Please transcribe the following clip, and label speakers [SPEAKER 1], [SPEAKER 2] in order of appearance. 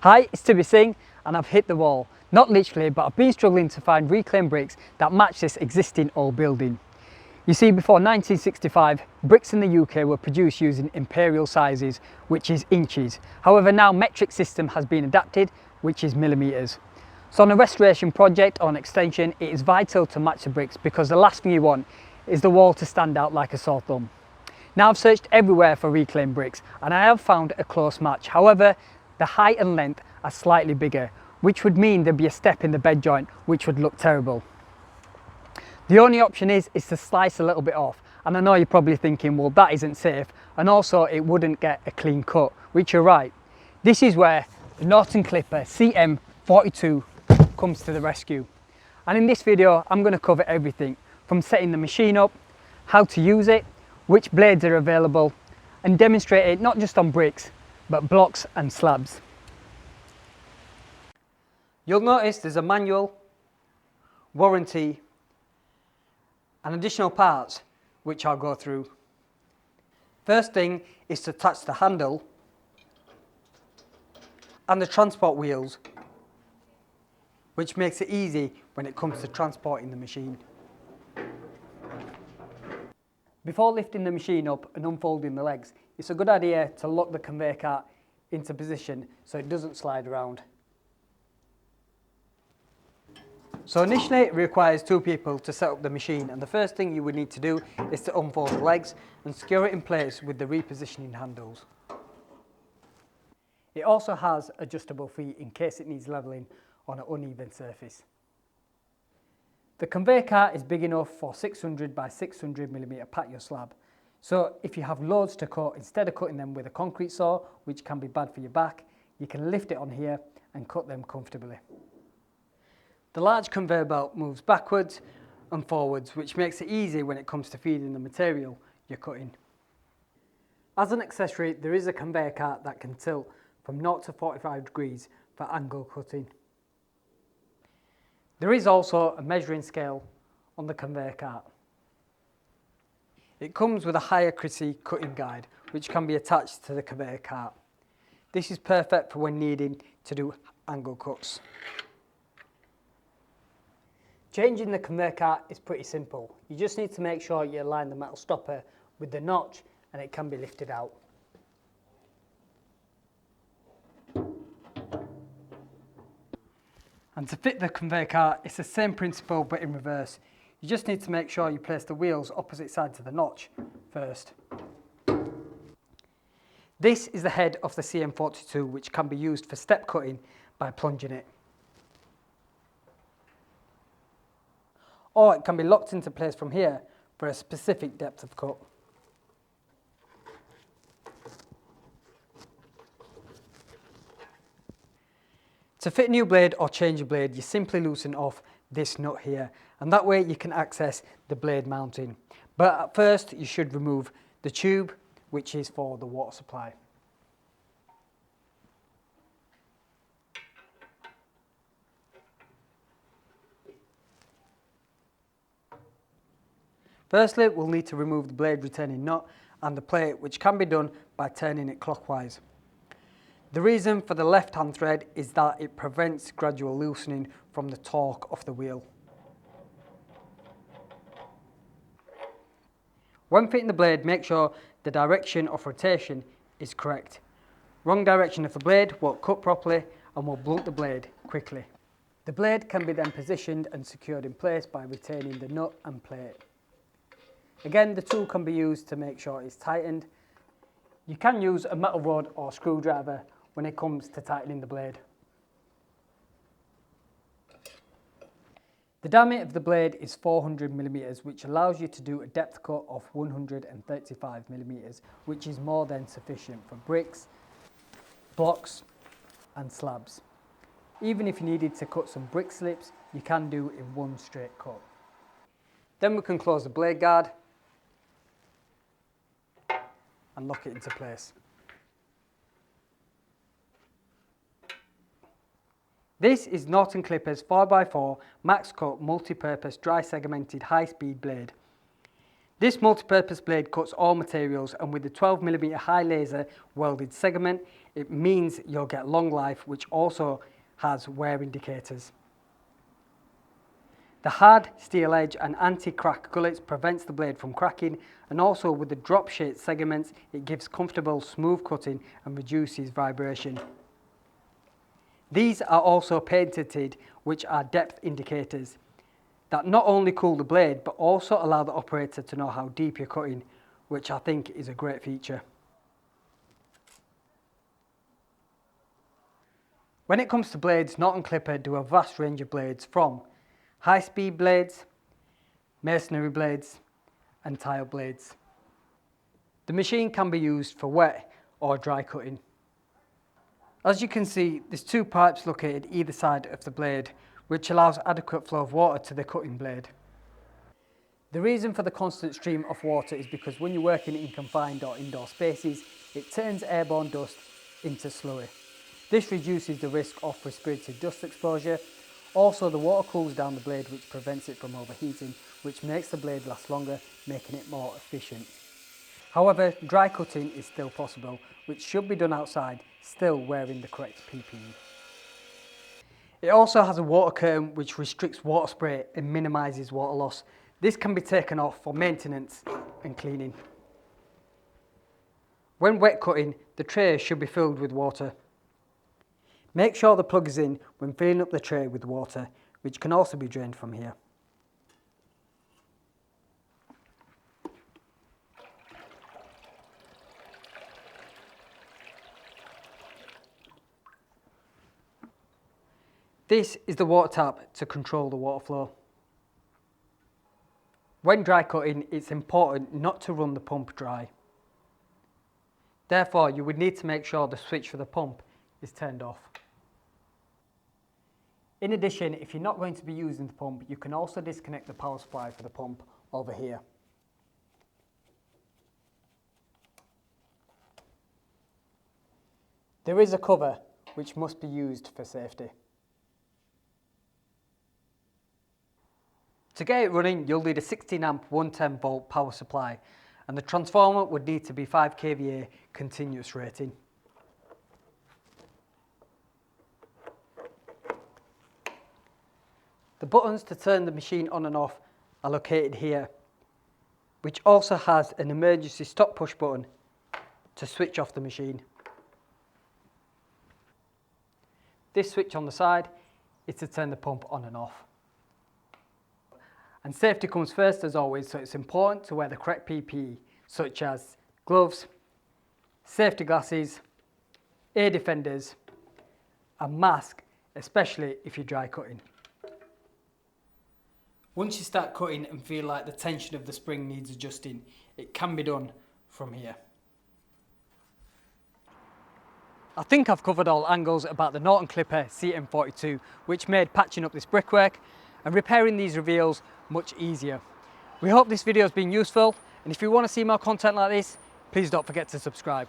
[SPEAKER 1] Hi, it's Tibby Singh and I've hit the wall. Not literally, but I've been struggling to find reclaimed bricks that match this existing old building. You see, before 1965, bricks in the UK were produced using imperial sizes, which is inches. However, now metric system has been adapted, which is millimetres. So on a restoration project or an extension, it is vital to match the bricks because the last thing you want is the wall to stand out like a sore thumb. Now I've searched everywhere for reclaimed bricks and I have found a close match. However, the height and length are slightly bigger, which would mean there'd be a step in the bed joint, which would look terrible. The only option is to slice a little bit off. And I know you're probably thinking, well, that isn't safe. And also it wouldn't get a clean cut, which you're right. This is where the Norton Clipper CM42 comes to the rescue. And in this video, I'm going to cover everything from setting the machine up, how to use it, which blades are available, and demonstrate it not just on bricks, but blocks and slabs. You'll notice there's a manual, warranty, and additional parts, which I'll go through. First thing is to attach the handle and the transport wheels, which makes it easy when it comes to transporting the machine. Before lifting the machine up and unfolding the legs, it's a good idea to lock the conveyor cart into position so it doesn't slide around. So initially it requires two people to set up the machine, and the first thing you would need to do is to unfold the legs and secure it in place with the repositioning handles. It also has adjustable feet in case it needs levelling on an uneven surface. The conveyor cart is big enough for 600 by 600mm patio slab. So if you have loads to cut, instead of cutting them with a concrete saw, which can be bad for your back, you can lift it on here and cut them comfortably. The large conveyor belt moves backwards and forwards, which makes it easy when it comes to feeding the material you're cutting. As an accessory, there is a conveyor cart that can tilt from 0 to 45 degrees for angle cutting. There is also a measuring scale on the conveyor cart. It comes with a high accuracy cutting guide, which can be attached to the conveyor cart. This is perfect for when needing to do angle cuts. Changing the conveyor cart is pretty simple. You just need to make sure you align the metal stopper with the notch and it can be lifted out. And to fit the conveyor cart, it's the same principle but in reverse. You just need to make sure you place the wheels opposite side to the notch first. This is the head of the CM42, which can be used for step cutting by plunging it. Or it can be locked into place from here for a specific depth of cut. To fit a new blade or change a blade, you simply loosen off this nut here, and that way you can access the blade mounting. But at first you should remove the tube, which is for the water supply. Firstly, we'll need to remove the blade retaining nut and the plate, which can be done by turning it clockwise. The reason for the left-hand thread is that it prevents gradual loosening from the torque of the wheel. When fitting the blade, make sure the direction of rotation is correct. Wrong direction of the blade won't cut properly and will blunt the blade quickly. The blade can be then positioned and secured in place by retaining the nut and plate. Again, the tool can be used to make sure it's tightened. You can use a metal rod or screwdriver when it comes to tightening the blade. The diameter of the blade is 400mm, which allows you to do a depth cut of 135mm, which is more than sufficient for bricks, blocks and slabs. Even if you needed to cut some brick slips, you can do in one straight cut. Then we can close the blade guard and lock it into place. This is Norton Clipper's 4x4 max cut multi-purpose dry segmented high-speed blade. This multi-purpose blade cuts all materials, and with the 12mm high laser welded segment, it means you'll get long life, which also has wear indicators. The hard steel edge and anti-crack gullets prevents the blade from cracking, and also with the drop shaped segments it gives comfortable smooth cutting and reduces vibration. These are also patented, which are depth indicators that not only cool the blade but also allow the operator to know how deep you're cutting, which I think is a great feature. When it comes to blades, Norton Clipper do a vast range of blades, from high-speed blades, masonry blades and tile blades. The machine can be used for wet or dry cutting. As you can see, there's two pipes located either side of the blade, which allows adequate flow of water to the cutting blade. The reason for the constant stream of water is because when you're working in confined or indoor spaces, it turns airborne dust into slurry. This reduces the risk of respiratory dust exposure. Also, the water cools down the blade, which prevents it from overheating, which makes the blade last longer, making it more efficient. However, dry cutting is still possible, which should be done outside, still wearing the correct PPE. It also has a water curtain which restricts water spray and minimises water loss. This can be taken off for maintenance and cleaning. When wet cutting, the tray should be filled with water. Make sure the plug is in when filling up the tray with water, which can also be drained from here. This is the water tap to control the water flow. When dry cutting, it's important not to run the pump dry. Therefore, you would need to make sure the switch for the pump is turned off. In addition, if you're not going to be using the pump, you can also disconnect the power supply for the pump over here. There is a cover which must be used for safety. To get it running, you'll need a 16 amp 110 volt power supply, and the transformer would need to be 5 kVA continuous rating. The buttons to turn the machine on and off are located here, which also has an emergency stop push button to switch off the machine. This switch on the side is to turn the pump on and off. And safety comes first as always, so it's important to wear the correct PPE, such as gloves, safety glasses, ear defenders, a mask, especially if you're dry cutting. Once you start cutting and feel like the tension of the spring needs adjusting, it can be done from here. I think I've covered all angles about the Norton Clipper CM42, which made patching up this brickwork and repairing these reveals much easier. We hope this video has been useful, and if you want to see more content like this, please don't forget to subscribe.